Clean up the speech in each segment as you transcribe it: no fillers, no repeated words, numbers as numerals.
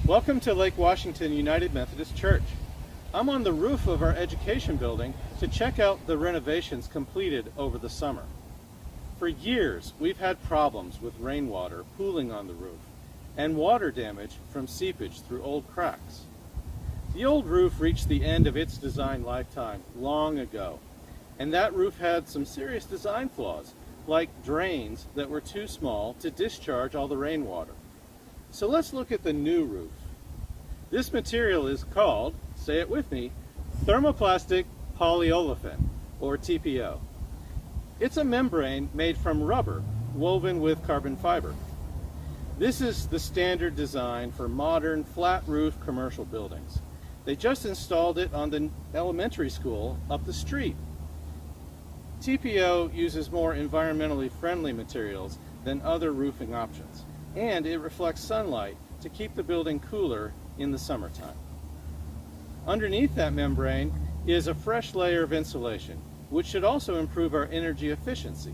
Welcome to Lake Washington United Methodist Church. I'm on the roof of our education building to check out the renovations completed over the summer. For years, we've had problems with rainwater pooling on the roof and water damage from seepage through old cracks. The old roof reached the end of its design lifetime long ago, and that roof had some serious design flaws, like drains that were too small to discharge all the rainwater. So let's look at the new roof. This material is called, say it with me, thermoplastic polyolefin, or TPO. It's a membrane made from rubber woven with carbon fiber. This is the standard design for modern flat roof commercial buildings. They just installed it on the elementary school up the street. TPO uses more environmentally friendly materials than other roofing options, and it reflects sunlight to keep the building cooler in the summertime. Underneath that membrane is a fresh layer of insulation, which should also improve our energy efficiency.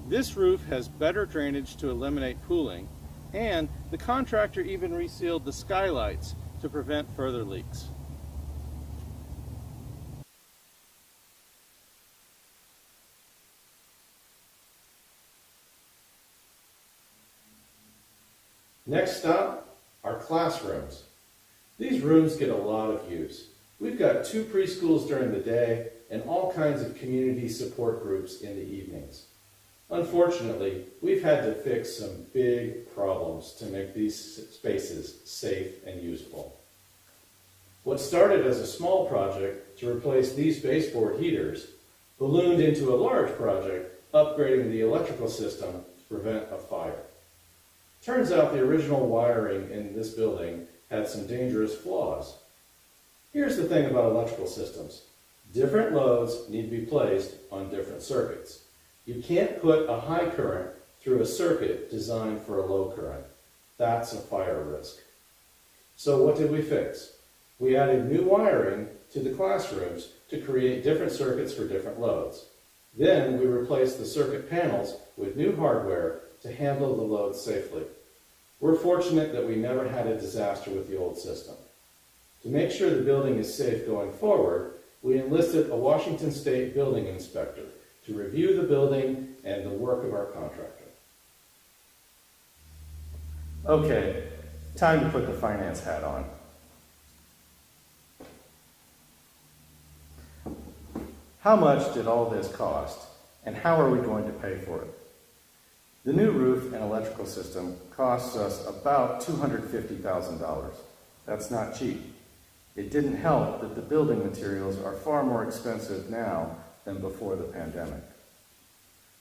This roof has better drainage to eliminate pooling, and the contractor even resealed the skylights to prevent further leaks. Next stop, our classrooms. These rooms get a lot of use. We've got 2 preschools during the day and all kinds of community support groups in the evenings. Unfortunately, we've had to fix some big problems to make these spaces safe and usable. What started as a small project to replace these baseboard heaters ballooned into a large project upgrading the electrical system to prevent a fire. Turns out the original wiring in this building had some dangerous flaws. Here's the thing about electrical systems. Different loads need to be placed on different circuits. You can't put a high current through a circuit designed for a low current. That's a fire risk. So what did we fix? We added new wiring to the classrooms to create different circuits for different loads. Then we replaced the circuit panels with new hardware to handle the load safely. We're fortunate that we never had a disaster with the old system. To make sure the building is safe going forward, we enlisted a Washington State building inspector to review the building and the work of our contractor. Okay, time to put the finance hat on. How much did all this cost, and how are we going to pay for it? The new roof and electrical system costs us about $250,000. That's not cheap. It didn't help that the building materials are far more expensive now than before the pandemic.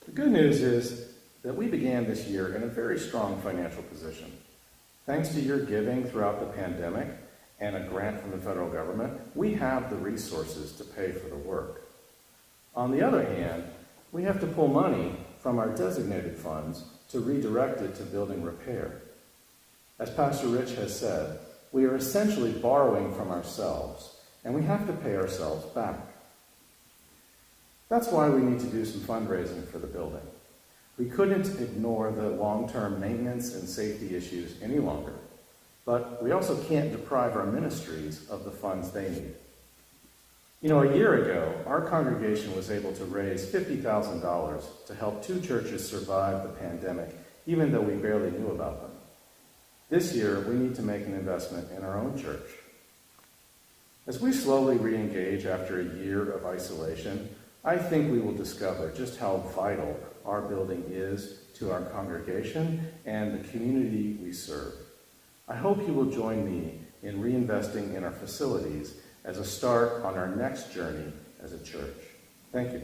The good news is that we began this year in a very strong financial position. Thanks to your giving throughout the pandemic and a grant from the federal government, we have the resources to pay for the work. On the other hand, we have to pull money from our designated funds to redirect it to building repair. As Pastor Rich has said, we are essentially borrowing from ourselves, and we have to pay ourselves back. That's why we need to do some fundraising for the building. We couldn't ignore the long-term maintenance and safety issues any longer, but we also can't deprive our ministries of the funds they need. You know, a year ago, our congregation was able to raise $50,000 to help 2 churches survive the pandemic, even though we barely knew about them. This year, we need to make an investment in our own church. As we slowly re-engage after a year of isolation, I think we will discover just how vital our building is to our congregation and the community we serve. I hope you will join me in reinvesting in our facilities as a start on our next journey as a church. Thank you.